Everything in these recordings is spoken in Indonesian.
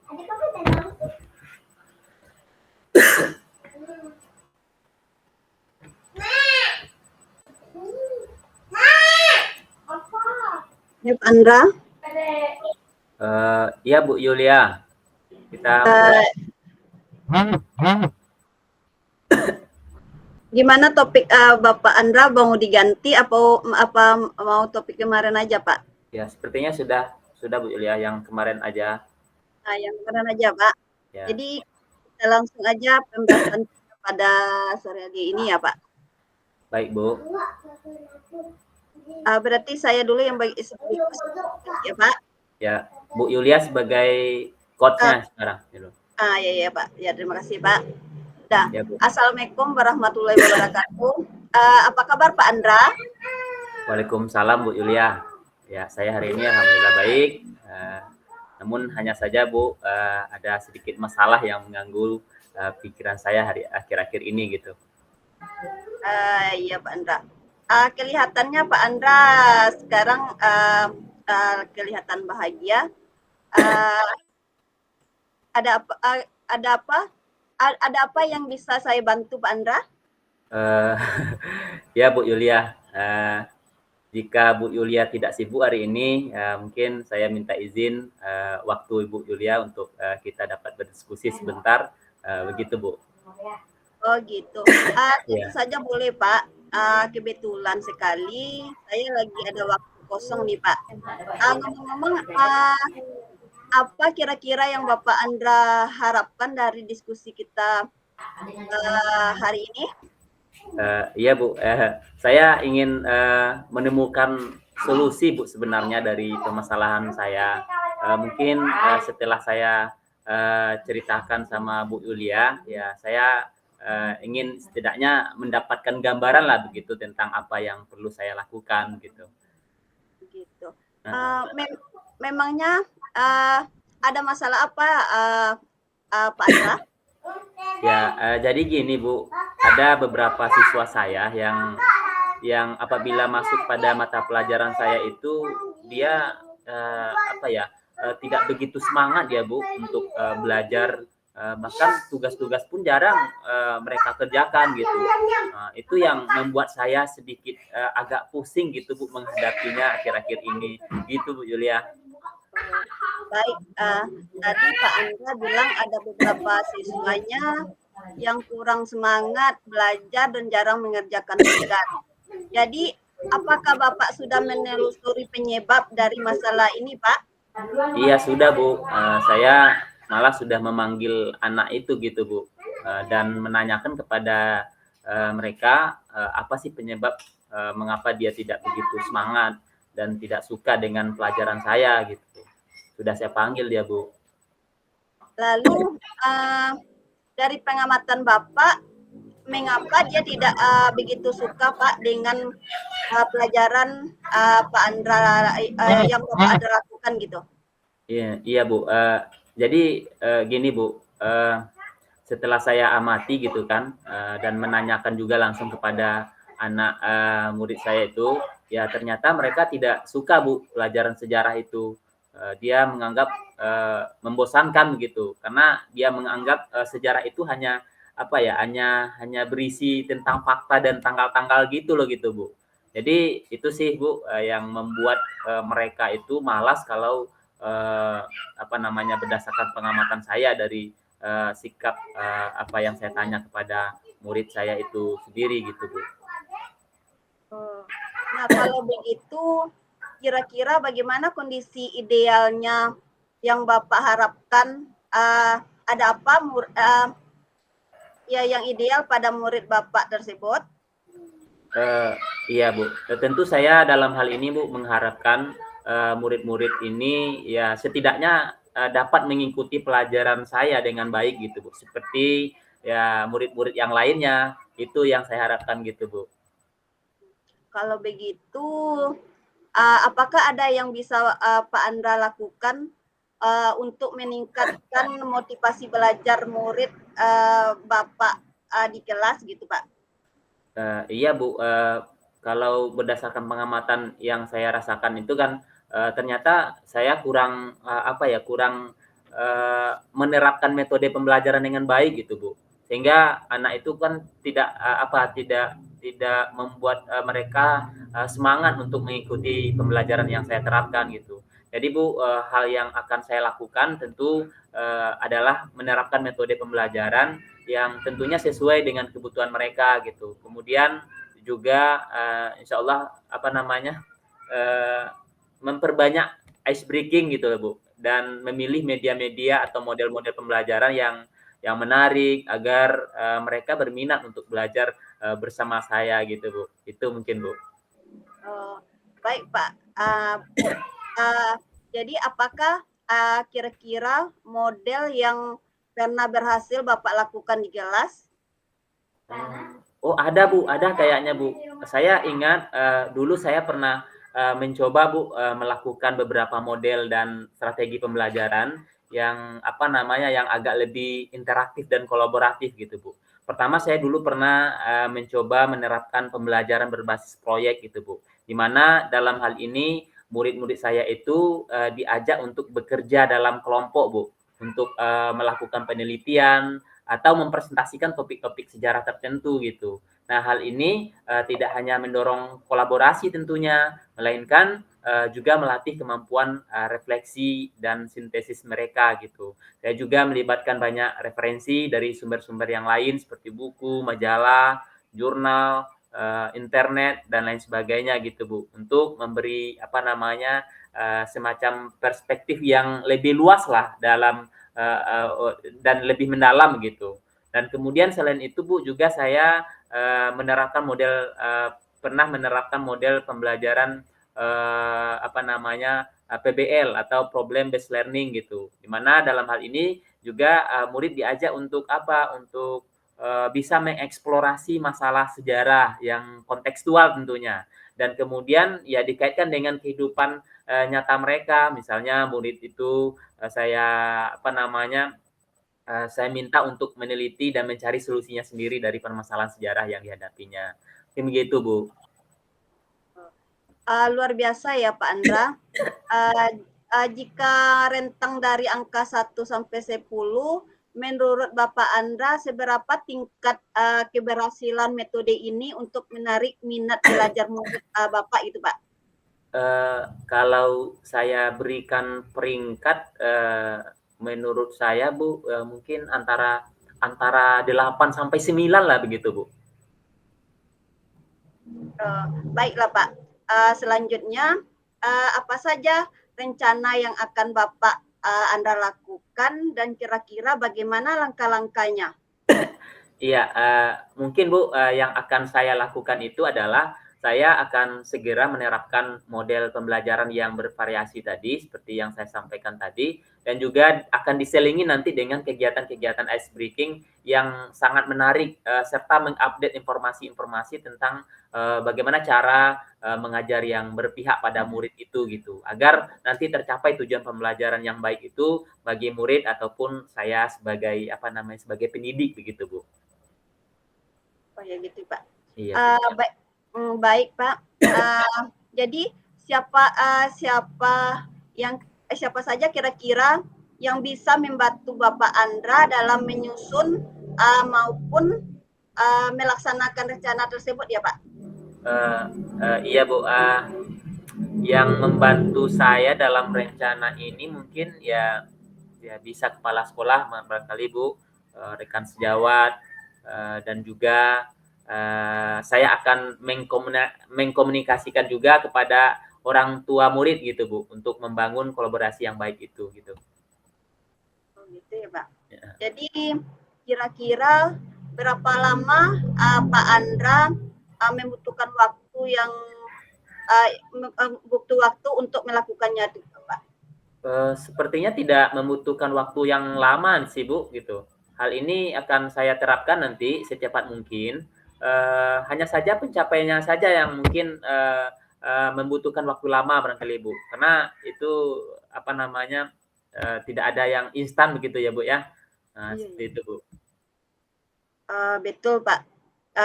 Ya, Pak Andra. Iya Bu Yulia, kita Gimana topik Bapak Andra mau diganti apa mau topik kemarin aja Pak? ya sepertinya sudah Bu Yulia yang kemarin aja Nah, yang kemarin aja Pak. ya. Jadi kita langsung aja pembahasan kita pada sore hari ini ya Pak. Baik Bu. Berarti saya dulu yang bagi ya Pak. Ya Bu Yulia sebagai coachnya sekarang. Gitu. Ya Pak. Ya terima kasih Pak. Dah. Ya Bu. Assalamualaikum warahmatullahi wabarakatuh. Apa kabar Pak Andra? Waalaikumsalam Bu Yulia. Ya saya hari ini alhamdulillah baik. Namun hanya saja Bu ada sedikit masalah yang mengganggu pikiran saya hari akhir-akhir ini gitu. Iya Pak Andra. Kelihatannya Pak Andra sekarang kelihatan bahagia. Ada apa yang bisa saya bantu Pak Andra? Ya Bu Yulia, jika Bu Yulia tidak sibuk hari ini, mungkin saya minta izin waktu Ibu Yulia untuk kita dapat berdiskusi sebentar, begitu Bu. Oh gitu. Tentu saja boleh Pak. Kebetulan sekali saya lagi ada waktu kosong nih Pak. Ngomong-ngomong, apa kira-kira yang Bapak Andra harapkan dari diskusi kita hari ini? Iya Bu, saya ingin menemukan solusi Bu sebenarnya dari permasalahan saya. Mungkin setelah saya ceritakan sama Bu Yulia, ya saya ingin setidaknya mendapatkan gambaran lah begitu tentang apa yang perlu saya lakukan gitu. Gitu. Memangnya ada masalah apa Pak Andra? Ya, jadi gini Bu, ada beberapa siswa saya yang apabila masuk pada mata pelajaran saya itu dia tidak begitu semangat ya Bu untuk belajar, bahkan tugas-tugas pun jarang mereka kerjakan gitu. Itu yang membuat saya sedikit agak pusing gitu Bu menghadapinya akhir-akhir ini, gitu Bu Yulia. Baik, tadi Pak Andra bilang ada beberapa siswanya yang kurang semangat belajar dan jarang mengerjakan tugas. Jadi, apakah Bapak sudah menelusuri penyebab dari masalah ini, Pak? Iya sudah Bu, saya malah sudah memanggil anak itu gitu Bu, dan menanyakan kepada mereka apa sih penyebab mengapa dia tidak begitu semangat dan tidak suka dengan pelajaran saya gitu. Sudah saya panggil dia Bu. Lalu dari pengamatan Bapak, mengapa dia tidak begitu suka Pak dengan pelajaran Pak Andra yang Bapak Andra lakukan gitu? Iya Bu. Jadi gini Bu, setelah saya amati gitu kan dan menanyakan juga langsung kepada anak murid saya itu, ya ternyata mereka tidak suka Bu pelajaran sejarah itu. Dia menganggap membosankan begitu karena dia menganggap sejarah itu hanya hanya berisi tentang fakta dan tanggal-tanggal gitu loh gitu Bu. Jadi itu sih Bu yang membuat mereka itu malas kalau berdasarkan pengamatan saya dari sikap apa yang saya tanya kepada murid saya itu sendiri gitu Bu. Nah kalau begitu kira-kira bagaimana kondisi idealnya yang Bapak harapkan? Ada apa yang ideal pada murid Bapak tersebut? Iya Bu, tentu saya dalam hal ini Bu mengharapkan murid-murid ini ya setidaknya dapat mengikuti pelajaran saya dengan baik gitu Bu. Seperti ya murid-murid yang lainnya, itu yang saya harapkan gitu Bu. Kalau begitu, apakah ada yang bisa Pak Andra lakukan untuk meningkatkan motivasi belajar murid Bapak di kelas gitu Pak? Iya Bu, kalau berdasarkan pengamatan yang saya rasakan itu kan ternyata saya kurang menerapkan metode pembelajaran dengan baik gitu, Bu. Sehingga anak itu kan tidak membuat, mereka, semangat untuk mengikuti pembelajaran yang saya terapkan gitu. Jadi Bu, hal yang akan saya lakukan tentu, adalah menerapkan metode pembelajaran yang tentunya sesuai dengan kebutuhan mereka gitu. Kemudian juga, insyaallah eee, memperbanyak ice breaking gitu loh, Bu, dan memilih media-media atau model-model pembelajaran yang menarik agar, mereka berminat untuk belajar, bersama saya gitu, Bu. Itu mungkin, Bu. Oh, baik Pak. Jadi apakah, kira-kira model yang pernah berhasil Bapak lakukan di kelas? Oh, ada, Bu, ada kayaknya, Bu. Saya ingat, dulu saya pernah, mencoba, Bu, melakukan beberapa model dan strategi pembelajaran yang agak lebih interaktif dan kolaboratif gitu, Bu. Pertama saya dulu pernah, mencoba menerapkan pembelajaran berbasis proyek gitu, Bu. Di mana dalam hal ini murid-murid saya itu, diajak untuk bekerja dalam kelompok, Bu, untuk, melakukan penelitian atau mempresentasikan topik-topik sejarah tertentu gitu. Nah, hal ini, tidak hanya mendorong kolaborasi tentunya, melainkan, juga melatih kemampuan, refleksi dan sintesis mereka gitu. Saya juga melibatkan banyak referensi dari sumber-sumber yang lain seperti buku, majalah, jurnal, internet dan lain sebagainya gitu, Bu, untuk memberi semacam perspektif yang lebih luas lah dalam dan lebih mendalam gitu. Dan kemudian selain itu Bu juga saya pernah menerapkan model pembelajaran PBL atau problem based learning gitu. Di mana dalam hal ini juga murid diajak untuk bisa mengeksplorasi masalah sejarah yang kontekstual tentunya. Dan kemudian ya dikaitkan dengan kehidupan nyata mereka. Misalnya murid itu saya minta untuk meneliti dan mencari solusinya sendiri dari permasalahan sejarah yang dihadapinya. Mungkin begitu, Bu. Luar biasa ya Pak Andra. Jika rentang dari angka 1 sampai 10, menurut Bapak Andra seberapa tingkat keberhasilan metode ini untuk menarik minat belajar murid Bapak itu, Pak? Kalau saya berikan peringkat, menurut saya Bu, mungkin antara 8 sampai 9 lah begitu, Bu. Baiklah Pak. Selanjutnya, apa saja rencana yang akan Bapak Anda lakukan dan kira-kira bagaimana langkah-langkahnya? Iya, mungkin Bu, yang akan saya lakukan itu adalah saya akan segera menerapkan model pembelajaran yang bervariasi tadi, seperti yang saya sampaikan tadi, dan juga akan diselingi nanti dengan kegiatan-kegiatan ice breaking yang sangat menarik, serta mengupdate informasi-informasi tentang, bagaimana cara, mengajar yang berpihak pada murid itu gitu, agar nanti tercapai tujuan pembelajaran yang baik itu bagi murid ataupun saya sebagai pendidik begitu, Bu. Oh ya gitu Pak. Iya, Bu. Baik Pak. Jadi siapa saja kira-kira yang bisa membantu Bapak Andra dalam menyusun maupun melaksanakan rencana tersebut ya Pak? Iya Bu, yang membantu saya dalam rencana ini mungkin ya bisa kepala sekolah barangkali Bu, rekan sejawat, dan juga saya akan mengkomunikasikan juga kepada orang tua murid gitu Bu, untuk membangun kolaborasi yang baik itu gitu. Oh gitu ya Pak. Ya. Jadi kira-kira berapa lama Pak Andra membutuhkan waktu yang butuh waktu untuk melakukannya Pak? Sepertinya tidak membutuhkan waktu yang lama sih Bu, gitu. Hal ini akan saya terapkan nanti secepat mungkin, hanya saja pencapaiannya saja yang mungkin, membutuhkan waktu lama barangkali Bu, karena itu tidak ada yang instan begitu ya Bu ya. Nah, Iya, seperti iya. itu Bu. Betul Pak.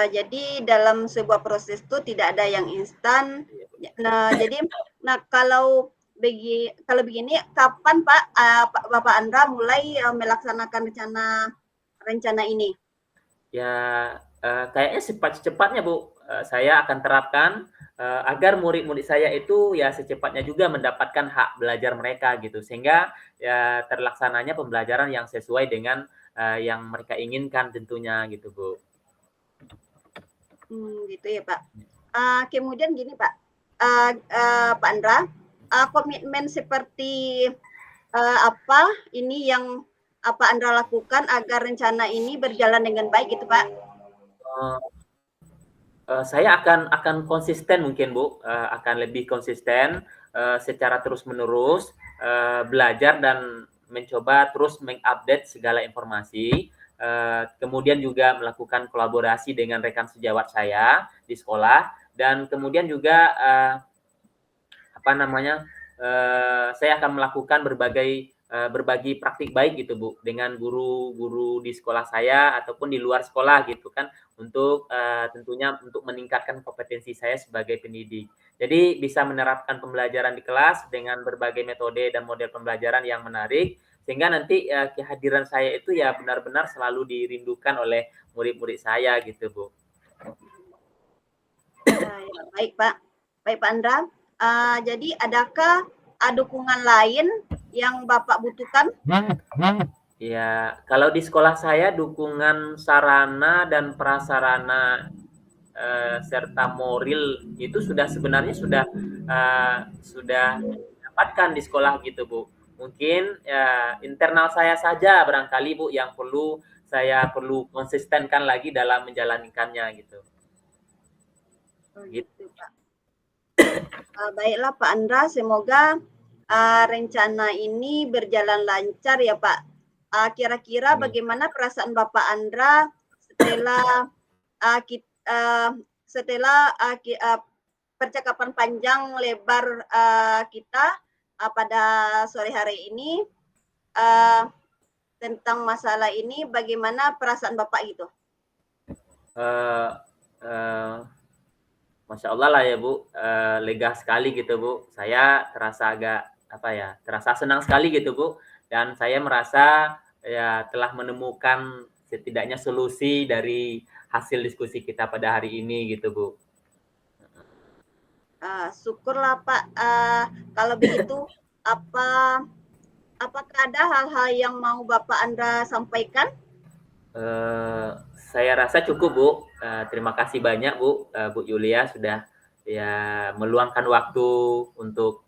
Jadi dalam sebuah proses itu tidak ada yang instan. Iya Bu. Nah, kalau kalau begini kapan Pak, Bapak Andra mulai melaksanakan rencana ini? Ya, kayaknya secepat-cepatnya, Bu. Saya akan terapkan, agar murid-murid saya itu ya secepatnya juga mendapatkan hak belajar mereka gitu, sehingga ya terlaksananya pembelajaran yang sesuai dengan, yang mereka inginkan tentunya gitu, Bu. Gitu ya Pak. Kemudian gini Pak, Pak Andra, komitmen seperti apa ini yang Pak Andra lakukan agar rencana ini berjalan dengan baik gitu Pak? Saya akan konsisten mungkin, Bu, akan lebih konsisten, secara terus-menerus, belajar dan mencoba terus mengupdate segala informasi, kemudian juga melakukan kolaborasi dengan rekan sejawat saya di sekolah, dan kemudian juga, apa namanya, saya akan melakukan berbagi praktik baik gitu, Bu, dengan guru-guru di sekolah saya ataupun di luar sekolah gitu kan, untuk, tentunya untuk meningkatkan kompetensi saya sebagai pendidik. Jadi bisa menerapkan pembelajaran di kelas dengan berbagai metode dan model pembelajaran yang menarik, sehingga nanti, kehadiran saya itu ya benar-benar selalu dirindukan oleh murid-murid saya gitu, Bu. Ya, baik Pak. Baik Pak Andra, jadi adakah dukungan lain yang Bapak butuhkan? Ya, kalau di sekolah saya dukungan sarana dan prasarana, serta moral itu sebenarnya sudah didapatkan di sekolah gitu, Bu. Mungkin, ya internal saya saja barangkali, Bu, yang saya perlu konsistenkan lagi dalam menjalankannya gitu. Oh Gitu. gitu Pak. Baiklah Pak Andra, semoga rencana ini berjalan lancar ya Pak. Kira-kira Amin. bagaimana perasaan Bapak Andra setelah percakapan panjang lebar kita pada sore hari ini tentang masalah ini? Bagaimana perasaan Bapak gitu? Uh, uh, Masya Allah lah ya Bu, lega sekali gitu Bu. Saya terasa terasa senang sekali gitu Bu. Dan saya merasa ya telah menemukan setidaknya solusi dari hasil diskusi kita pada hari ini gitu Bu. Syukurlah Pak. Kalau begitu, apakah ada hal-hal yang mau Bapak Andra sampaikan? Saya rasa cukup Bu. Terima kasih banyak Bu, Bu Yulia sudah ya meluangkan waktu untuk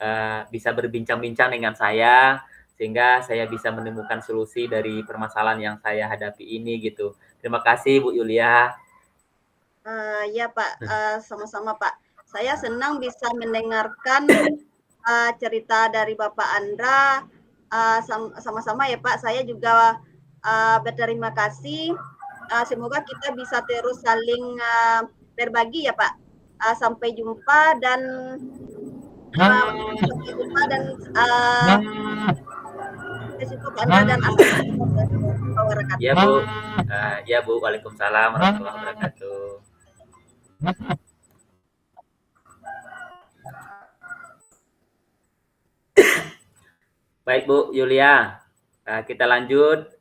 bisa berbincang-bincang dengan saya sehingga saya bisa menemukan solusi dari permasalahan yang saya hadapi ini gitu. Terima kasih Bu Yulia. Ya Pak, sama-sama Pak. Saya senang bisa mendengarkan cerita dari Bapak Andra. Sama-sama ya Pak. Saya juga berterima kasih. Semoga kita bisa terus saling berbagi ya Pak. Sampai jumpa dan risiko Pak Andra dan assalamualaikum warahmatullahi wabarakatuh. Ya Bu, ya Bu, waalaikumsalam warahmatullahi wabarakatuh. Baik Bu Yulia, kita lanjut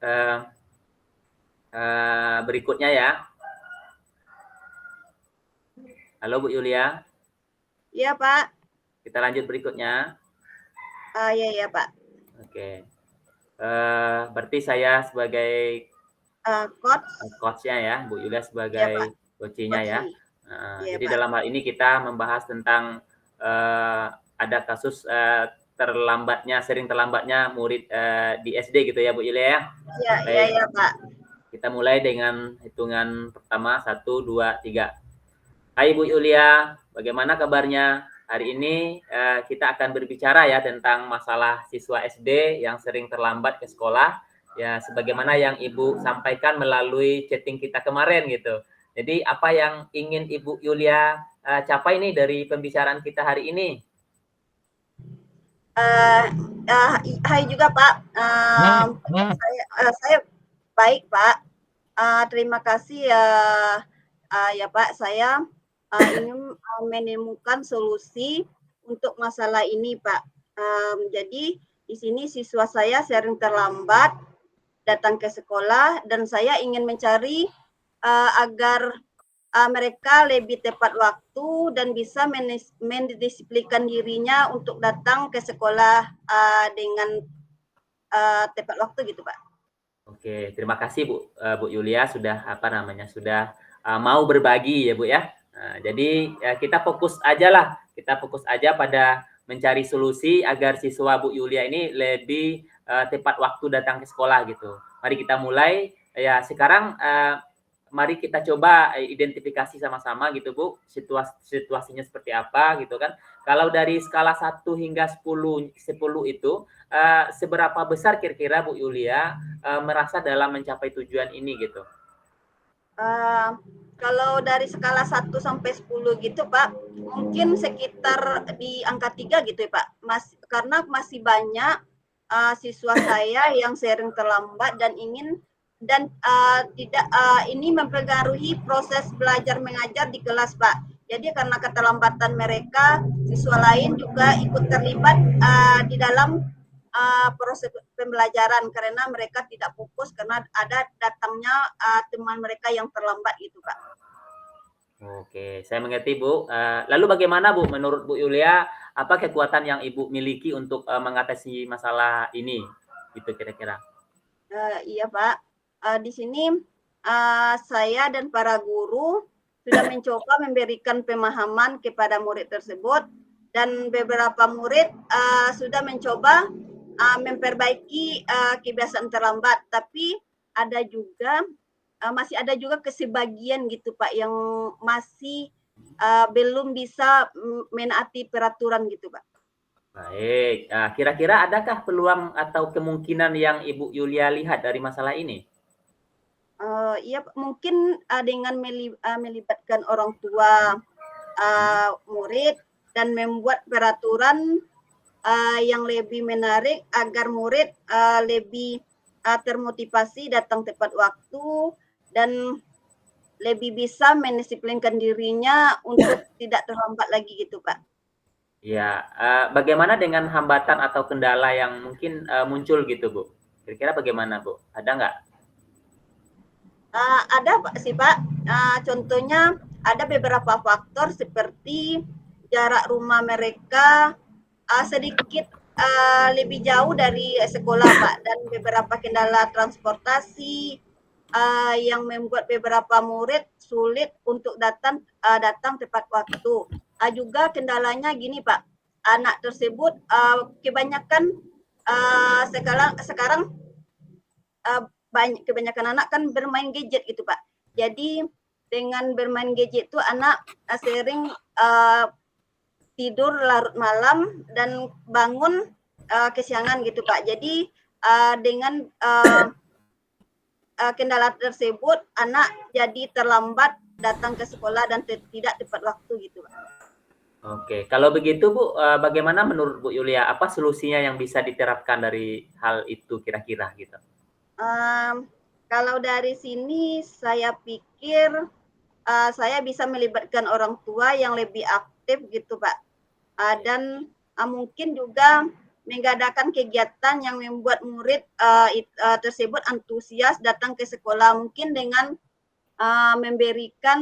berikutnya ya. Halo Bu Yulia. Iya Pak. Kita lanjut berikutnya. Iya Pak. Oke. Berarti saya sebagai coach-nya ya, Bu Yulia sebagai coach-nya ya. Jadi dalam hal ini kita membahas tentang ada kasus sering terlambatnya murid di SD gitu ya Bu Yulia ya. Iya Pak. Kita mulai dengan hitungan pertama 1, 2, 3. Hai Bu Yulia, bagaimana kabarnya? Hari ini kita akan berbicara ya tentang masalah siswa SD yang sering terlambat ke sekolah. Ya, sebagaimana yang Ibu sampaikan melalui chatting kita kemarin gitu. Jadi apa yang ingin Ibu Yulia capai nih dari pembicaraan kita hari ini? Hai juga Pak. Saya baik Pak. Terima kasih ya Pak. Saya ingin menemukan solusi untuk masalah ini Pak. Jadi di sini siswa saya sering terlambat datang ke sekolah dan saya ingin mencari agar mereka lebih tepat waktu dan bisa mendisiplinkan dirinya untuk datang ke sekolah dengan tepat waktu gitu, Pak. Oke, terima kasih Bu Yulia sudah sudah mau berbagi ya Bu ya. Nah, jadi kita fokus aja pada mencari solusi agar siswa Bu Yulia ini lebih tepat waktu datang ke sekolah gitu. Mari kita mulai ya sekarang mari kita coba identifikasi sama-sama gitu Bu, situasinya seperti apa gitu kan. Kalau dari skala 1 hingga 10 itu seberapa besar kira-kira Bu Yulia merasa dalam mencapai tujuan ini gitu? Kalau dari skala 1 sampai 10 gitu Pak, mungkin sekitar di angka 3 gitu ya Pak. Karena masih banyak siswa saya yang sering terlambat dan tidak ini mempengaruhi proses belajar mengajar di kelas Pak. Jadi karena keterlambatan mereka, siswa lain juga ikut terlibat di dalam proses pembelajaran karena mereka tidak fokus karena ada datangnya teman mereka yang terlambat itu Pak. Oke, saya mengerti Bu. Lalu bagaimana Bu menurut Bu Yulia, apa kekuatan yang Ibu miliki untuk mengatasi masalah ini? Gitu kira-kira. Iya Pak, di sini saya dan para guru sudah mencoba memberikan pemahaman kepada murid tersebut dan beberapa murid sudah mencoba memperbaiki kebiasaan terlambat, tapi masih ada juga sebagian gitu Pak yang masih belum bisa menaati peraturan gitu Pak. Baik, kira-kira adakah peluang atau kemungkinan yang Ibu Yulia lihat dari masalah ini? Iya mungkin dengan melibatkan orang tua murid dan membuat peraturan yang lebih menarik agar murid lebih termotivasi datang tepat waktu dan lebih bisa mendisiplinkan dirinya untuk tidak terlambat lagi gitu Pak. Ya, bagaimana dengan hambatan atau kendala yang mungkin muncul gitu Bu? Kira-kira bagaimana Bu? Ada nggak? Ada sih Pak, contohnya ada beberapa faktor seperti jarak rumah mereka sedikit lebih jauh dari sekolah Pak dan beberapa kendala transportasi yang membuat beberapa murid sulit untuk datang tepat waktu. Juga kendalanya gini Pak, anak tersebut kebanyakan sekarang kebanyakan anak kan bermain gadget gitu Pak. Jadi dengan bermain gadget itu anak sering tidur larut malam dan bangun kesiangan gitu Pak. Jadi dengan kendala tersebut anak jadi terlambat datang ke sekolah dan tidak tepat waktu gitu Pak. Oke, kalau begitu Bu, bagaimana menurut Bu Yulia, apa solusinya yang bisa diterapkan dari hal itu kira-kira gitu? Kalau dari sini saya pikir saya bisa melibatkan orang tua yang lebih aktif gitu Pak. Dan mungkin juga mengadakan kegiatan yang membuat murid tersebut antusias datang ke sekolah. Mungkin dengan memberikan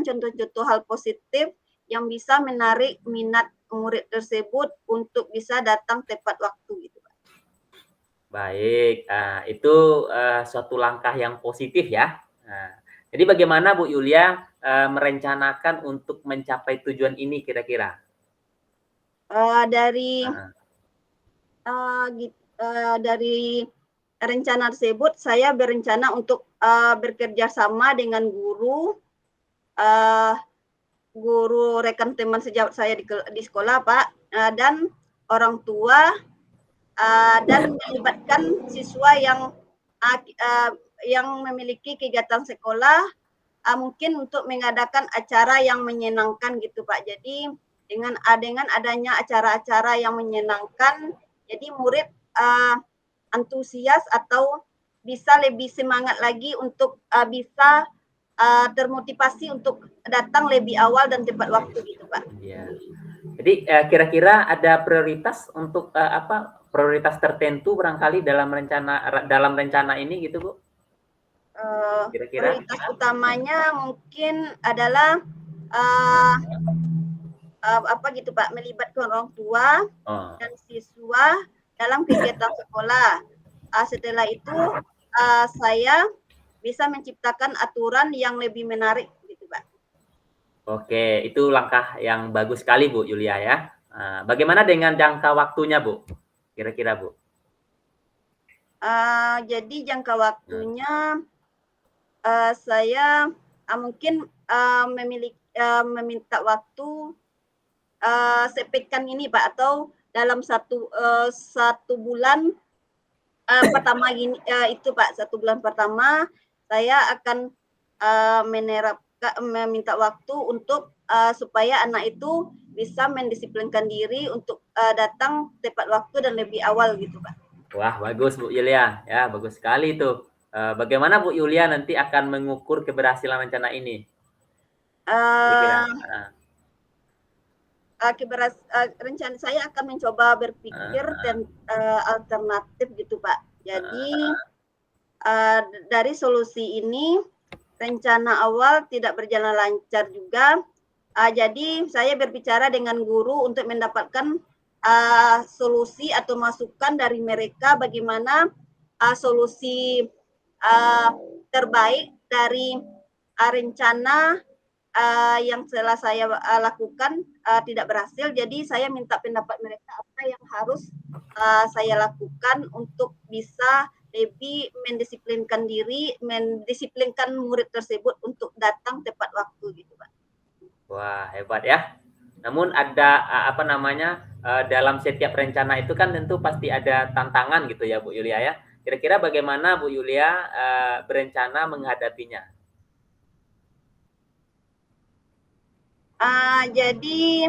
contoh-contoh hal positif yang bisa menarik minat murid tersebut untuk bisa datang tepat waktu gitu Pak. Baik, itu suatu langkah yang positif ya. Nah, jadi bagaimana Bu Yulia merencanakan untuk mencapai tujuan ini kira-kira? Dari Heeh. dari rencana tersebut saya berencana untuk bekerja sama dengan uh, guru rekan teman sejawat saya di sekolah Pak dan orang tua dan melibatkan siswa yang memiliki kegiatan sekolah mungkin untuk mengadakan acara yang menyenangkan gitu Pak. Jadi dengan adanya acara-acara yang menyenangkan, jadi murid antusias atau bisa lebih semangat lagi untuk bisa termotivasi untuk datang lebih awal dan tepat waktu gitu Pak. Iya. Jadi kira-kira ada prioritas untuk prioritas tertentu barangkali dalam rencana ini gitu Bu? Kira-kira? Prioritas utamanya mungkin adalah uh, apa gitu Pak, melibatkan orang tua Oh, dan siswa dalam kegiatan sekolah. Setelah itu saya bisa menciptakan aturan yang lebih menarik gitu Pak. oke, itu langkah yang bagus sekali Bu Yulia ya. Bagaimana dengan jangka waktunya Bu? Kira-kira Bu? Jadi jangka Nah, waktunya saya mungkin meminta waktu sepekan ini Pak, atau dalam satu bulan pertama gini, itu Pak, 1 bulan pertama saya akan meminta waktu untuk supaya anak itu bisa mendisiplinkan diri untuk datang tepat waktu dan lebih awal gitu Pak. wah bagus Bu Yulia, ya bagus sekali itu. Bagaimana Bu Yulia nanti akan mengukur keberhasilan rencana ini? Kira-kira? Uh, Rencana saya akan mencoba berpikir alternatif gitu Pak. Jadi dari solusi ini rencana awal tidak berjalan lancar juga. Jadi saya berbicara dengan guru untuk mendapatkan solusi atau masukan dari mereka bagaimana solusi terbaik dari rencana yang telah saya lakukan tidak berhasil. Jadi saya minta pendapat mereka apa yang harus saya lakukan untuk bisa lebih mendisiplinkan diri, mendisiplinkan murid tersebut untuk datang tepat waktu gitu Pak. Wah hebat ya. Namun ada dalam setiap rencana itu kan tentu pasti ada tantangan gitu ya Bu Yulia ya. Kira-kira bagaimana Bu Yulia berencana menghadapinya? Jadi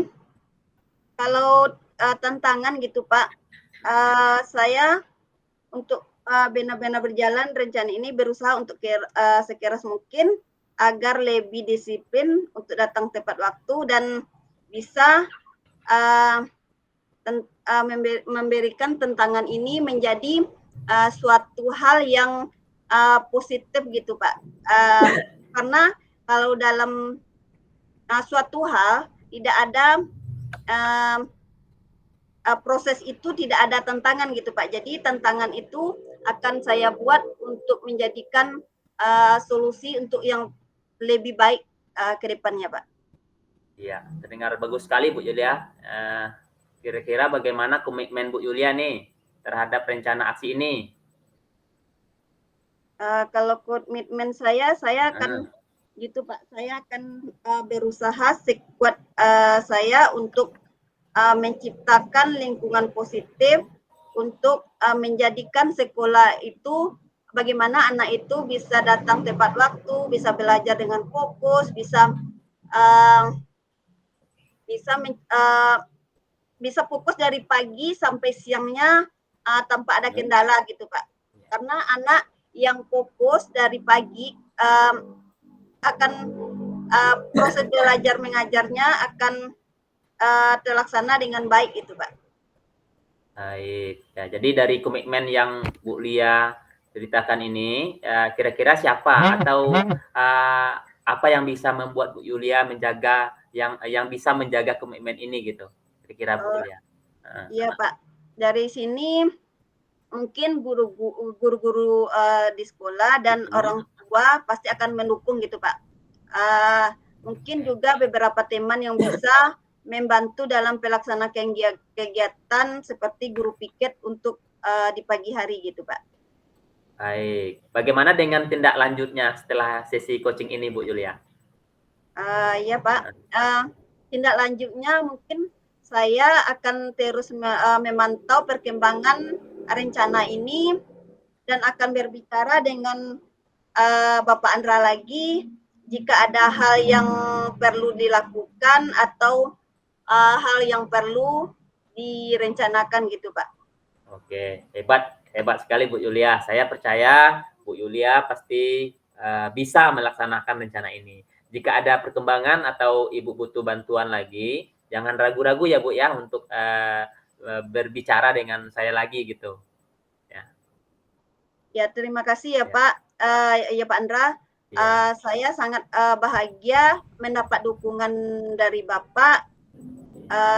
kalau tantangan gitu Pak, saya untuk benar-benar berjalan rencana ini berusaha untuk sekeras mungkin agar lebih disiplin untuk datang tepat waktu dan bisa memberikan tantangan ini menjadi suatu hal yang positif gitu Pak. Karena kalau dalam suatu hal tidak ada proses itu tidak ada tantangan gitu Pak. Jadi tantangan itu akan saya buat untuk menjadikan solusi untuk yang lebih baik ke depannya Pak. Iya, terdengar bagus sekali Bu Yulia. Kira-kira bagaimana komitmen Bu Yulia nih terhadap rencana aksi ini? Kalau komitmen saya akan gitu Pak. Saya akan berusaha sekuat saya untuk menciptakan lingkungan positif untuk menjadikan sekolah itu bagaimana anak itu bisa datang tepat waktu, bisa belajar dengan fokus, bisa uh, bisa bisa fokus dari pagi sampai siangnya tanpa ada kendala gitu Pak. Karena anak yang fokus dari pagi akan proses belajar mengajarnya akan terlaksana dengan baik itu Pak. Baik, ya, jadi dari komitmen yang Bu Lia ceritakan ini, kira-kira siapa atau apa yang bisa membuat Bu Yulia yang bisa menjaga komitmen ini gitu? Kira-kira Bu Yulia. Iya Pak, dari sini mungkin guru-guru di sekolah dan orang tua pasti akan mendukung gitu Pak. Mungkin juga beberapa teman yang bisa membantu dalam pelaksanaan kegiatan seperti guru piket untuk di pagi hari gitu Pak. Baik, bagaimana dengan tindak lanjutnya setelah sesi coaching ini Bu Yulia? Ya Pak, tindak lanjutnya mungkin saya akan terus memantau perkembangan rencana ini dan akan berbicara dengan Bapak Andra lagi jika ada hal yang perlu dilakukan atau hal yang perlu direncanakan gitu Pak. Oke, hebat sekali Bu Yulia. Saya percaya Bu Yulia pasti bisa melaksanakan rencana ini. Jika ada perkembangan atau Ibu butuh bantuan lagi, jangan ragu-ragu ya Bu ya untuk berbicara dengan saya lagi gitu. Ya. Ya, terima kasih ya Ya. Pak. Ya Pak Andra, Ya. saya sangat bahagia mendapat dukungan dari Bapak.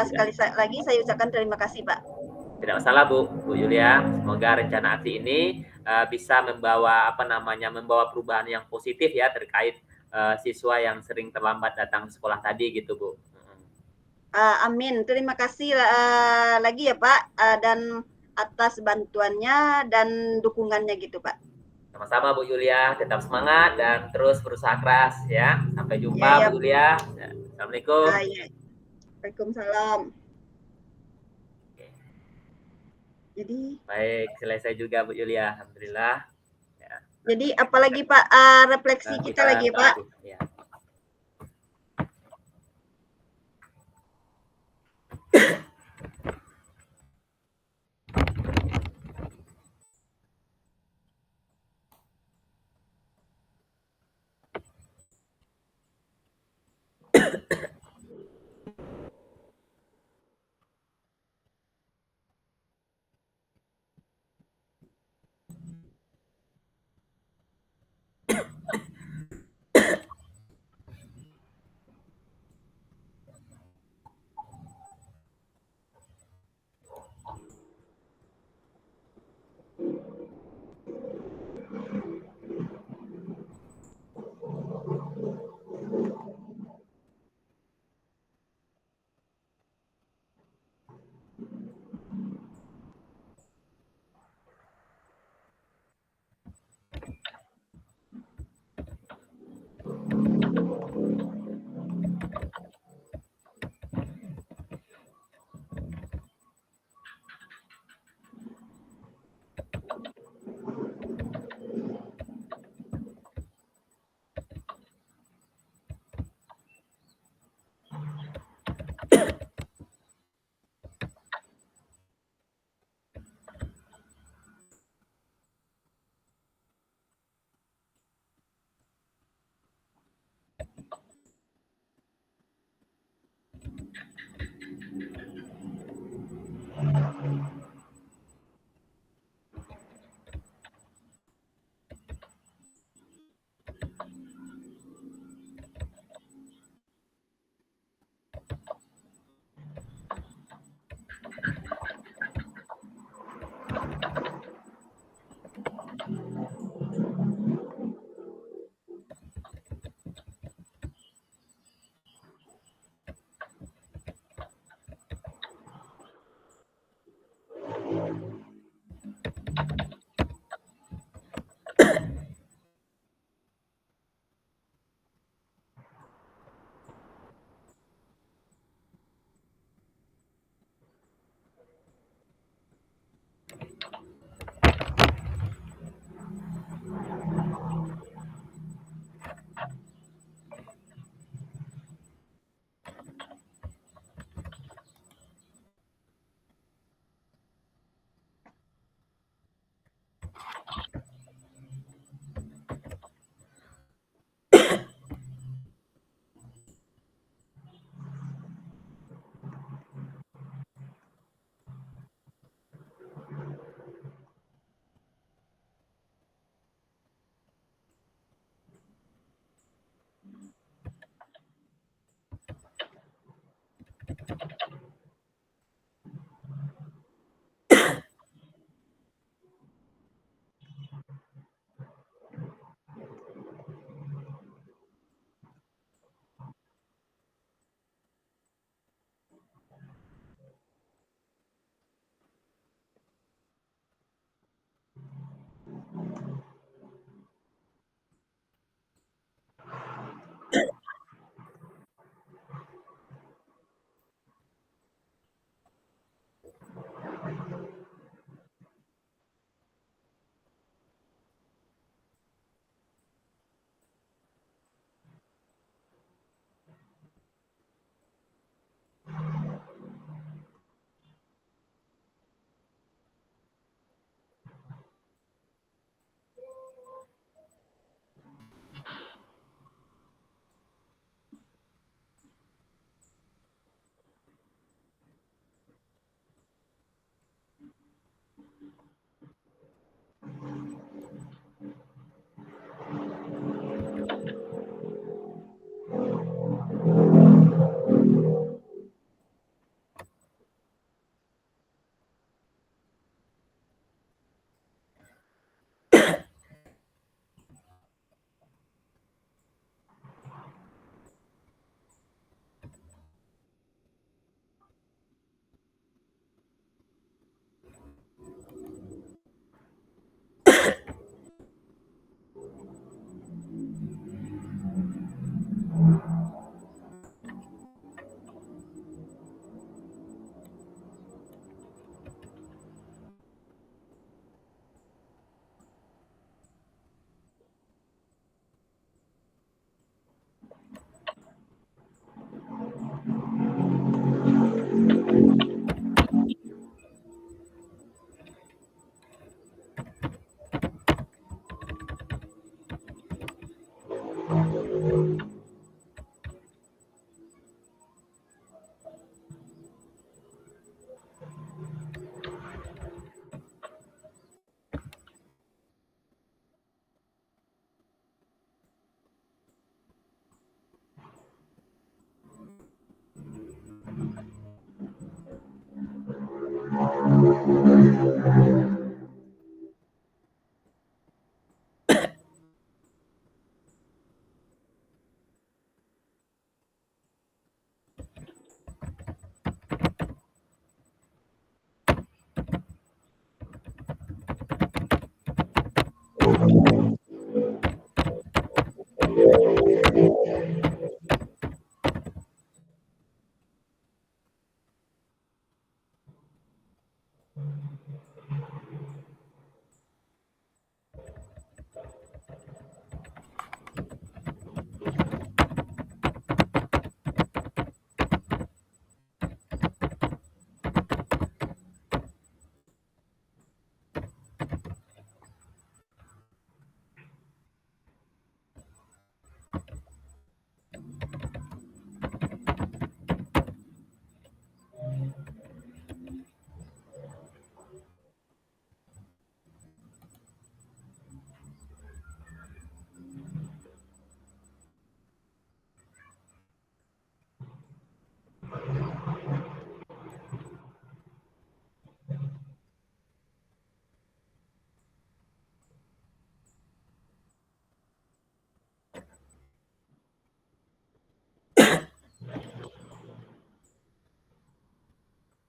Sekali lagi saya ucapkan terima kasih Pak. Tidak masalah Bu Yulia. Semoga rencana aksi ini bisa membawa membawa perubahan yang positif ya terkait siswa yang sering terlambat datang sekolah tadi gitu Bu. Amin. Terima kasih lagi ya Pak, dan atas bantuannya dan dukungannya gitu Pak. Sama-sama Bu Yulia, tetap semangat dan terus berusaha keras ya. Sampai Ya jumpa Bu ya. Yulia. Assalamualaikum. Ya. Waalaikumsalam. Jadi Baik, selesai juga Bu Yulia. Alhamdulillah. Ya, jadi apalagi Pak, refleksi kita kita lagi Pak. ya.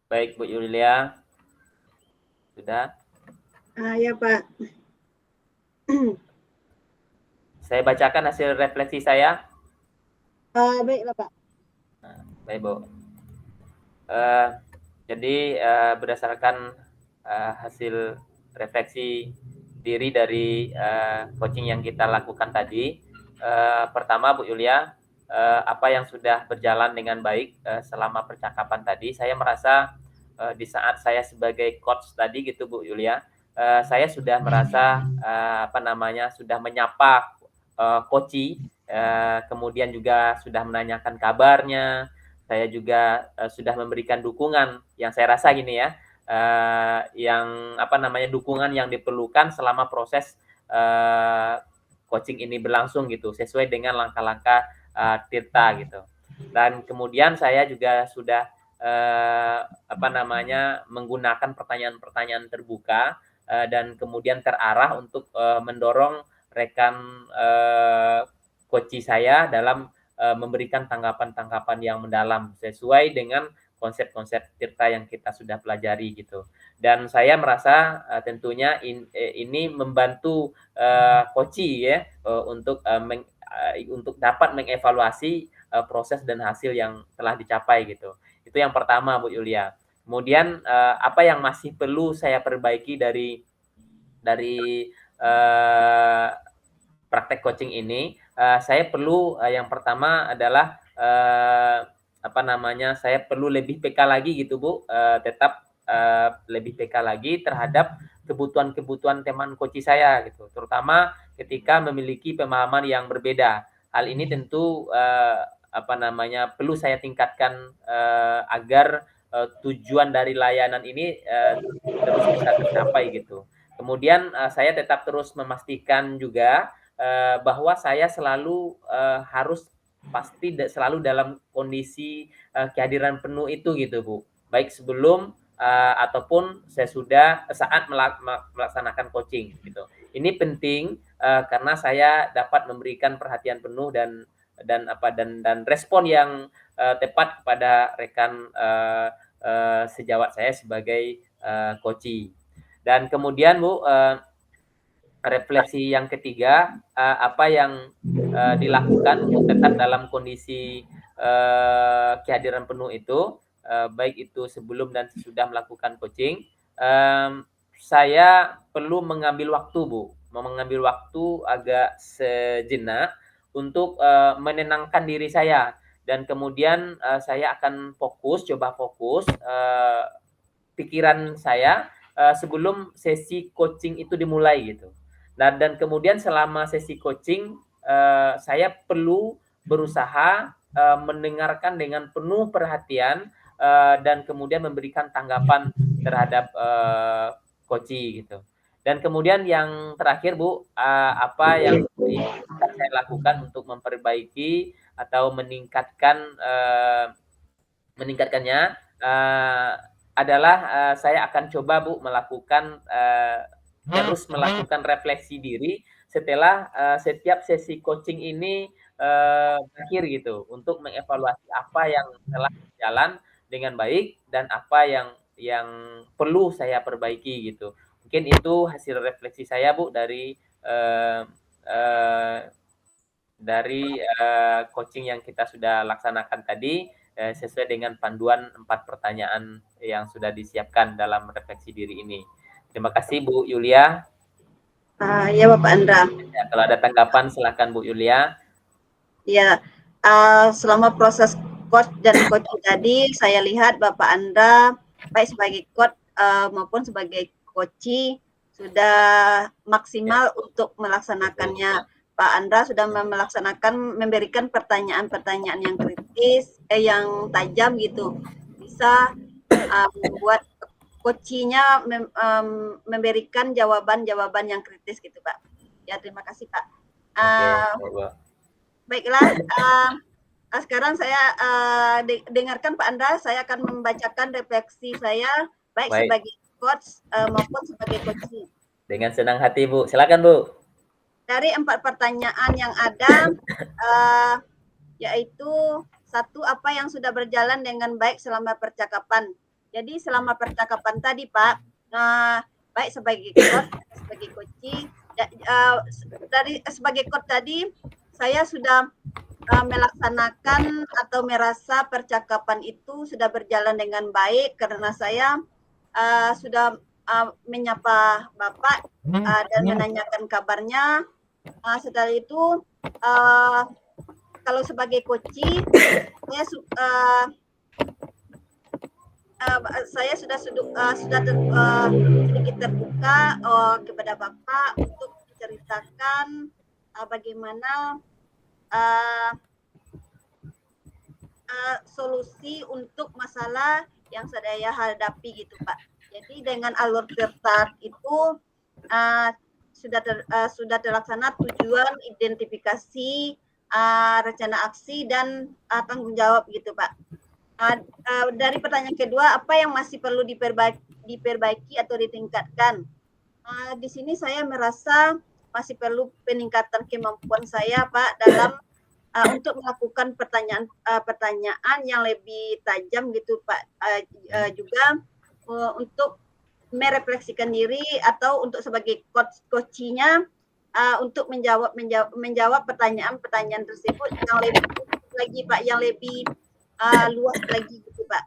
Baik, Bu Yulia. Sudah? Ya, Pak. Saya bacakan hasil refleksi saya. Baiklah, Pak. Baik, Bu. Jadi berdasarkan hasil refleksi diri dari coaching yang kita lakukan tadi, pertama Bu Yulia, apa yang sudah berjalan dengan baik selama percakapan tadi, saya merasa di saat saya sebagai coach tadi gitu Bu Yulia, saya sudah merasa sudah menyapa coachi, kemudian juga sudah menanyakan kabarnya. Saya juga sudah memberikan dukungan yang saya rasa gini ya, dukungan yang diperlukan selama proses coaching ini berlangsung gitu, sesuai dengan langkah-langkah Tirta gitu. Dan kemudian saya juga sudah menggunakan pertanyaan-pertanyaan terbuka dan kemudian terarah untuk mendorong rekan coach saya dalam memberikan tanggapan-tanggapan yang mendalam sesuai dengan konsep-konsep Tirta yang kita sudah pelajari gitu. Dan saya merasa tentunya ini membantu coachi ya untuk dapat mengevaluasi proses dan hasil yang telah dicapai gitu. Itu yang pertama Bu Yulia. Kemudian apa yang masih perlu saya perbaiki dari praktek coaching ini, saya perlu yang pertama adalah saya perlu lebih peka lagi gitu Bu, tetap lebih peka lagi terhadap kebutuhan-kebutuhan teman coach saya gitu, terutama ketika memiliki pemahaman yang berbeda. Hal ini tentu perlu saya tingkatkan agar tujuan dari layanan ini terus bisa tercapai gitu. Kemudian saya tetap terus memastikan juga bahwa saya selalu harus pasti selalu dalam kondisi kehadiran penuh itu gitu Bu, baik sebelum ataupun sesudah saat melaksanakan coaching gitu. Ini penting karena saya dapat memberikan perhatian penuh dan respon yang tepat kepada rekan sejawat saya sebagai coaching. Dan kemudian Bu, refleksi yang ketiga, apa yang dilakukan untuk tetap dalam kondisi kehadiran penuh itu, baik itu sebelum dan sesudah melakukan coaching, saya perlu mengambil waktu Bu, mengambil waktu agak sejenak untuk menenangkan diri saya, dan kemudian saya akan coba fokus pikiran saya sebelum sesi coaching itu dimulai gitu. Dan kemudian selama sesi coaching saya perlu berusaha mendengarkan dengan penuh perhatian dan kemudian memberikan tanggapan terhadap coaching gitu. Dan kemudian yang terakhir Bu, apa yang saya lakukan untuk memperbaiki atau meningkatkannya, adalah saya akan coba Bu melakukan terus melakukan refleksi diri setelah setiap sesi coaching ini berakhir gitu, untuk mengevaluasi apa yang telah berjalan dengan baik dan apa yang perlu saya perbaiki gitu. Mungkin itu hasil refleksi saya Bu eh, eh, dari coaching yang kita sudah laksanakan tadi, sesuai dengan panduan 4 pertanyaan yang sudah disiapkan dalam refleksi diri ini. Terima kasih Bu Yulia. Ya Bapak Andra. Ya, kalau ada tanggapan silakan Bu Yulia. Ya, selama proses coach dan coaching tadi, saya lihat Bapak Andra baik sebagai coach maupun sebagai coachee sudah maksimal untuk melaksanakannya. Pak Andra sudah memberikan pertanyaan-pertanyaan yang kritis, yang tajam gitu, bisa membuat coachee-nya memberikan jawaban-jawaban yang kritis gitu, Pak. Ya, terima kasih, Pak. Baiklah, sekarang saya dengarkan Pak Andra, saya akan membacakan refleksi saya baik sebagai coach maupun sebagai coachee. Dengan senang hati Bu, silakan Bu. Dari 4 pertanyaan yang ada, yaitu 1, apa yang sudah berjalan dengan baik selama percakapan. Jadi selama percakapan tadi Pak, baik sebagai coach, sebagai coachee, dari sebagai coach tadi saya sudah melaksanakan atau merasa percakapan itu sudah berjalan dengan baik karena saya sudah menyapa Bapak dan menanyakan kabarnya. Setelah itu kalau sebagai coachee saya sudah sedikit terbuka kepada Bapak untuk menceritakan bagaimana solusi untuk masalah yang saya hadapi gitu Pak. Jadi dengan alur tertad itu sudah terlaksana tujuan, identifikasi, rencana aksi dan tanggung jawab gitu Pak. Dari pertanyaan kedua, apa yang masih perlu diperbaiki atau ditingkatkan? Di sini saya merasa masih perlu peningkatan kemampuan saya Pak dalam untuk melakukan pertanyaan yang lebih tajam gitu Pak, juga untuk merefleksikan diri atau untuk sebagai coachee-nya untuk menjawab pertanyaan-pertanyaan tersebut yang lebih lagi Pak, yang lebih luas lagi gitu Pak.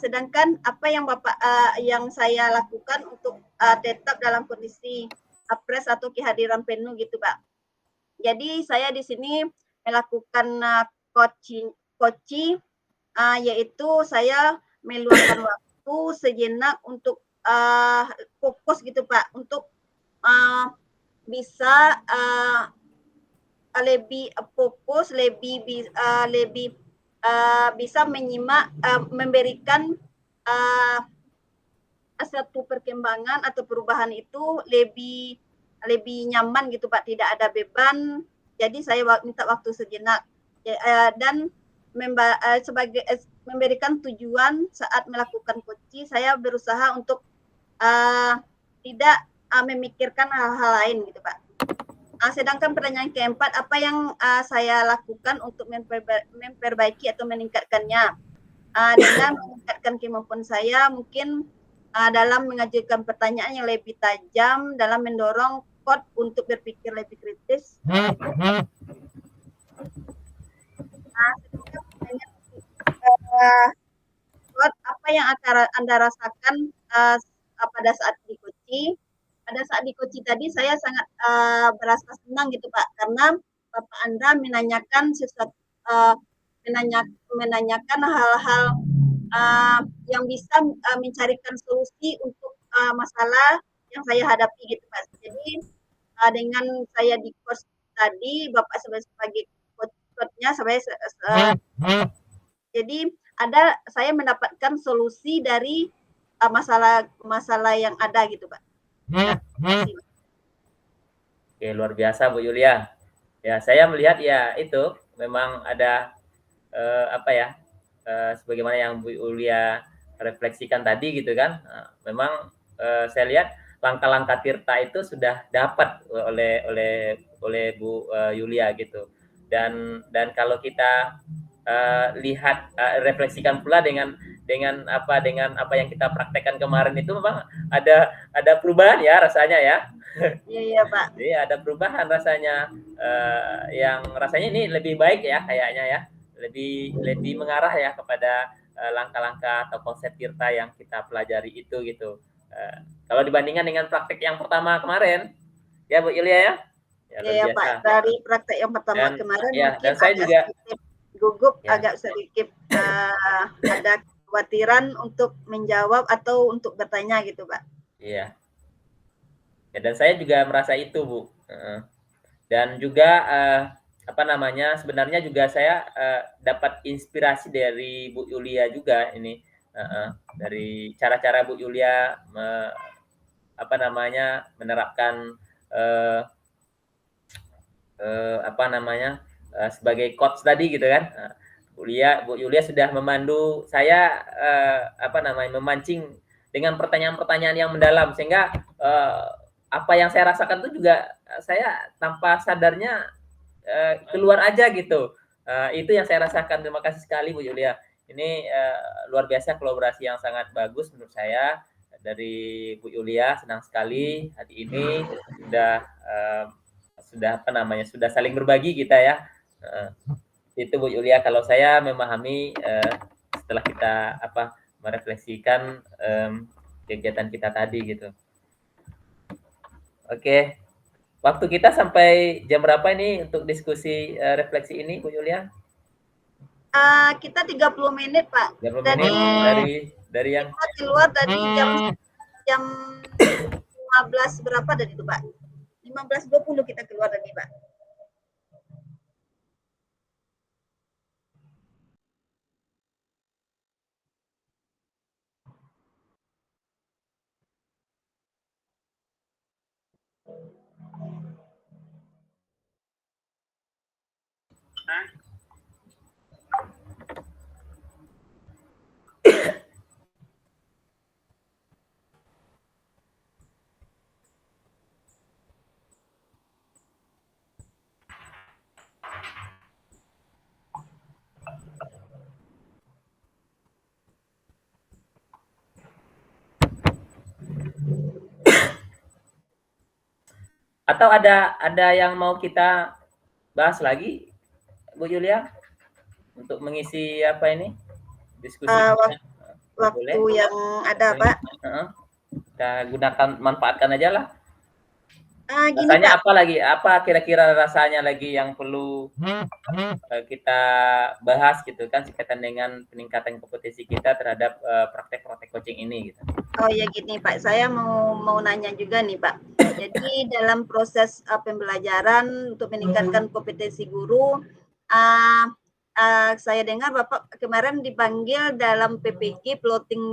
Sedangkan apa yang Bapak yang saya lakukan untuk tetap dalam kondisi apres atau kehadiran penuh gitu Pak. Jadi saya di sini melakukan coaching yaitu saya meluangkan waktu sejenak untuk fokus gitu Pak, untuk bisa lebih fokus, lebih bisa menyimak, memberikan satu perkembangan atau perubahan itu lebih nyaman gitu Pak, tidak ada beban. Jadi saya minta waktu sejenak dan memberikan tujuan saat melakukan coaching, saya berusaha untuk tidak memikirkan hal-hal lain gitu Pak. Sedangkan pertanyaan keempat, apa yang saya lakukan untuk memperbaiki atau meningkatkannya? Dengan meningkatkan kemampuan saya, mungkin dalam mengajukan pertanyaan yang lebih tajam, dalam mendorong coach untuk berpikir lebih kritis. Apa yang Anda rasakan pada saat di coaching? Pada saat di coaching tadi saya sangat merasa senang gitu Pak, karena Bapak Anda menanyakan sesuatu, menanyakan hal-hal yang bisa mencarikan solusi untuk masalah yang saya hadapi gitu Pak. Jadi dengan saya di coach tadi, Bapak sebagai coach-nya, jadi saya mendapatkan solusi dari masalah yang ada gitu Pak. Oke, luar biasa Bu Yulia. Ya, saya melihat ya itu memang ada sebagaimana yang Bu Yulia refleksikan tadi gitu kan, memang saya lihat langkah-langkah Tirta itu sudah dapat oleh Bu Yulia gitu. Dan kalau kita lihat refleksikan pula dengan apa yang kita praktekkan kemarin itu memang ada perubahan ya rasanya ya. Iya, iya, Pak. Jadi ada perubahan rasanya yang rasanya ini lebih baik ya kayaknya ya. Lebih mengarah ya kepada langkah-langkah atau konsep Tirta yang kita pelajari itu gitu. Kalau dibandingkan dengan praktek yang pertama kemarin, ya Bu Yulia ya, ya Iya, luar ya, Pak. biasa. Dari praktek yang pertama Dan kemarin ya, mungkin dan saya agak juga sedikit gugup, ya, agak sedikit ada kekhawatiran untuk menjawab atau untuk bertanya gitu, Pak. iya. Ya, dan saya juga merasa itu Bu. Dan juga apa namanya, sebenarnya juga saya dapat inspirasi dari Bu Yulia juga ini, dari cara-cara Bu Yulia apa namanya, menerapkan eh, apa namanya, sebagai coach tadi gitu kan. Bu Yulia sudah memandu saya apa namanya, memancing dengan pertanyaan-pertanyaan yang mendalam sehingga apa yang saya rasakan itu juga saya tanpa sadarnya keluar aja gitu. Itu yang saya rasakan. Terima kasih sekali Bu Yulia. Ini luar biasa kolaborasi yang sangat bagus menurut saya dari Bu Yulia. Senang sekali hari ini sudah apa namanya, sudah saling berbagi kita ya. Itu Bu Yulia kalau saya memahami setelah kita apa merefleksikan kegiatan kita tadi gitu. Oke. Waktu kita sampai jam berapa ini untuk diskusi refleksi ini, Bu Yulia? Kita 30 menit, Pak. 30 Dari menit dari yang kita keluar tadi jam 15 berapa tadi itu, Pak? 15.20 kita keluar tadi, Pak. atau ada yang mau kita bahas lagi, Bu Yulia, untuk mengisi apa ini diskusi kita? Waktu Boleh? yang ada, Pak. Kita gunakan, manfaatkan aja lah. Gini, Rasanya Pak. apa lagi? Apa kira-kira rasanya lagi yang perlu kita bahas gitu kan sekaitan dengan peningkatan kompetensi kita terhadap praktek-praktek coaching ini gitu. Oh ya gini Pak, saya mau nanya juga nih Pak. Jadi dalam proses pembelajaran untuk meningkatkan kompetensi guru, saya dengar Bapak kemarin dipanggil dalam PPG plotting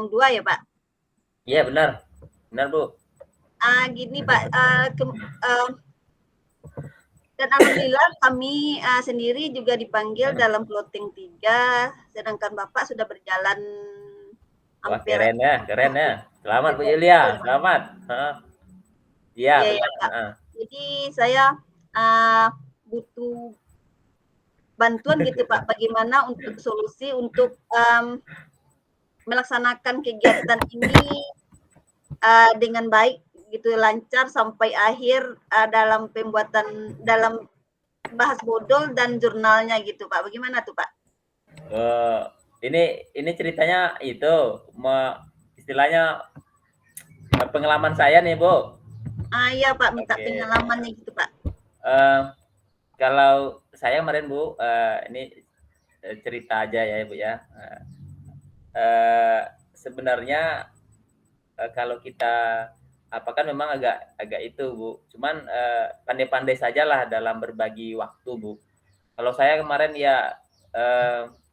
2 ya Pak? Iya benar, benar Bu. Gini Pak, dan alhamdulillah kami sendiri juga dipanggil dalam plotting 3, sedangkan Bapak sudah berjalan Wah hampir keren ya, keren ya. Selamat Bu Yulia, selamat. Iya ya, ya benar. Pak. Jadi saya butuh bantuan gitu Pak, bagaimana untuk solusi untuk melaksanakan kegiatan ini dengan baik gitu, lancar sampai akhir dalam pembuatan, dalam bahas bodol dan jurnalnya gitu Pak. Bagaimana tuh Pak? Ini ceritanya itu istilahnya pengalaman saya nih Bu. Iya Pak, minta Oke. pengalamannya gitu Pak. Kalau saya kemarin Bu, ini cerita aja ya Bu ya. Sebenarnya kalau kita apa kan memang agak itu Bu. Cuman pandai-pandai sajalah dalam berbagi waktu Bu. Kalau saya kemarin ya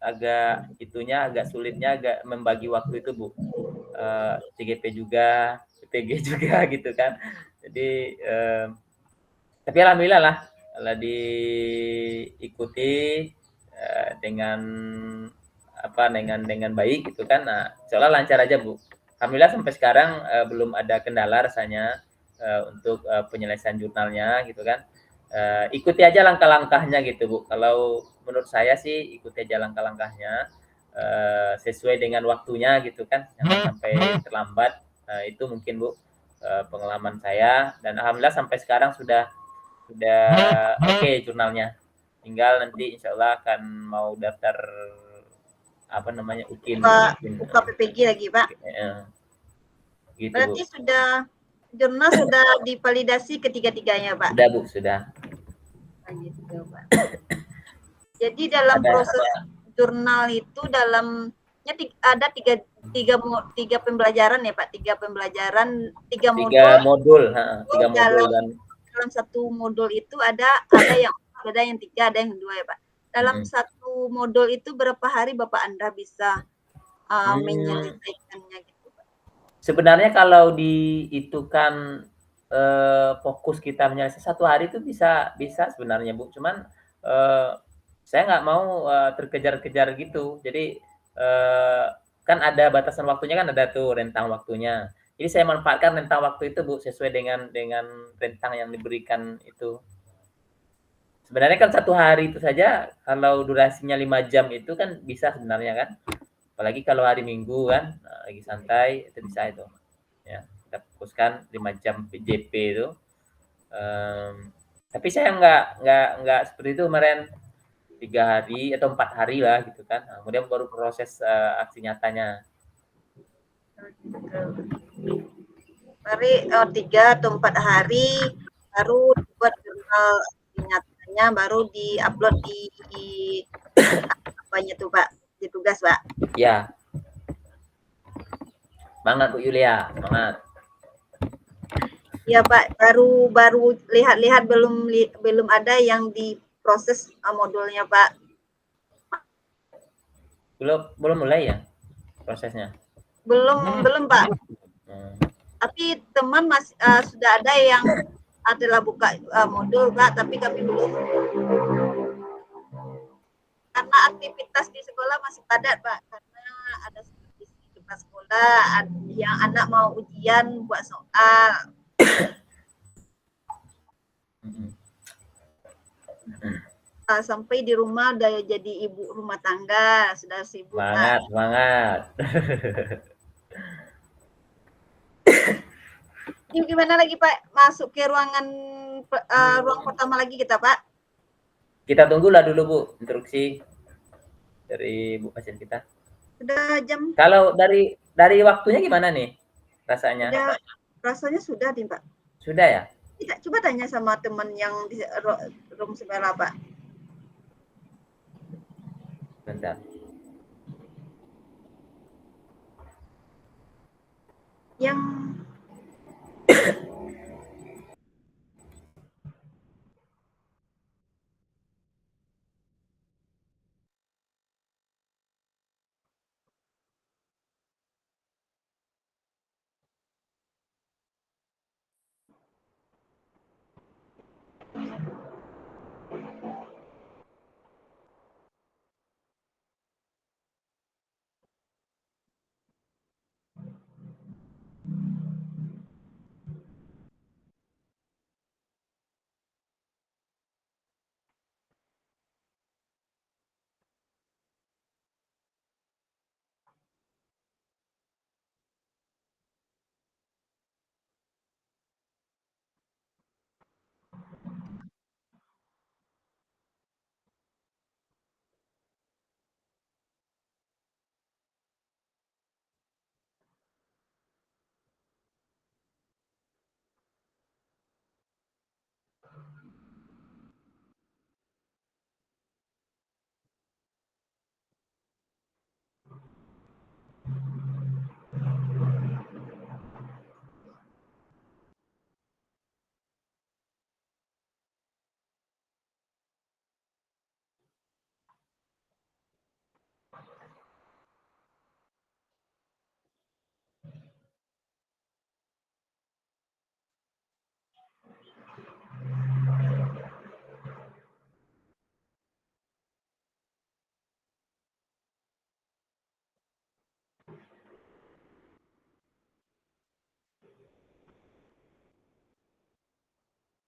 agak sulitnya agak membagi waktu itu Bu. TGP juga, PTG juga gitu kan. Jadi tapi alhamdulillah lah kalau diikuti dengan dengan baik gitu kan. Nah, insyaallah lancar aja, Bu. Alhamdulillah sampai sekarang belum ada kendala rasanya untuk penyelesaian jurnalnya gitu kan. Ikuti aja langkah-langkahnya gitu, Bu. Kalau menurut saya sih ikuti aja langkah-langkahnya sesuai dengan waktunya gitu kan, jangan sampai terlambat. Itu mungkin, Bu, pengalaman saya, dan alhamdulillah sampai sekarang sudah oke jurnalnya. Tinggal nanti insyaallah akan mau daftar apa namanya UKIN, buka PPG lagi Pak. Gitu, Bu. Berarti jurnal sudah divalidasi ketiga-tiganya Pak. Sudah, Bu, sudah. Gitu, Pak. Jadi dalam proses jurnal itu ada tiga pembelajaran ya Pak, tiga modul dalam satu modul itu ada yang 3, ada yang 2 ya Pak. Dalam satu modul itu berapa hari Bapak Anda bisa menyelesaikannya gitu Pak? Sebenarnya kalau dihitungkan fokus kita menyelesaikan 1 hari itu bisa sebenarnya, Bu. Cuman saya nggak mau terkejar-kejar gitu. Jadi kan ada batasan waktunya, kan ada tuh rentang waktunya. Jadi saya manfaatkan rentang waktu itu, Bu, sesuai dengan rentang yang diberikan itu. Sebenarnya kan 1 hari itu saja kalau durasinya 5 jam itu kan bisa sebenarnya kan. Apalagi kalau hari Minggu kan lagi santai itu bisa itu. Ya, kita fokuskan 5 jam PJP itu. Tapi saya nggak seperti itu kemarin, 3 hari atau 4 hari lah gitu kan. Nah, kemudian baru proses aksi nyatanya. Mari 3 atau 4 hari baru dibuat jurnal nyatanya, baru di-upload di apanya tuh Pak, di tugas Pak. Ya. Semangat Bu Yulia, semangat. Ya Pak, baru lihat-lihat belum ada yang diproses modulnya Pak. Belum mulai ya prosesnya? Belum Pak. Tapi teman sudah ada yang telah buka modul Pak, tapi kami belum. Karena aktivitas di sekolah masih padat Pak, karena ada di sekolah yang anak mau ujian buat soal. Sampai di rumah udah jadi ibu rumah tangga, sudah sibuk Pak. Semangat. Ini gimana lagi Pak, masuk ke ruang pertama lagi kita Pak? Kita tunggulah dulu Bu, instruksi dari Bu pasien kita. Sudah jam. Kalau dari waktunya gimana nih rasanya? Rasanya sudah nih Pak. Sudah ya? Tidak, coba tanya sama teman yang di room sebelah Pak. Bentar. Yang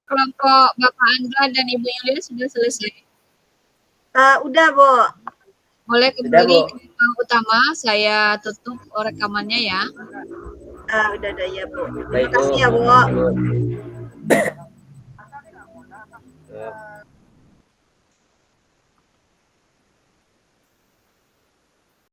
kelompok Bapak Andra dan Ibu Yulia sudah selesai. Udah, Bu. Boleh Sudah, kembali Bu. ke utama, saya tutup rekamannya ya. Udah ya, Bu. Terima Baik, Bu. kasih ya, Bu. Terima kasih, Bu.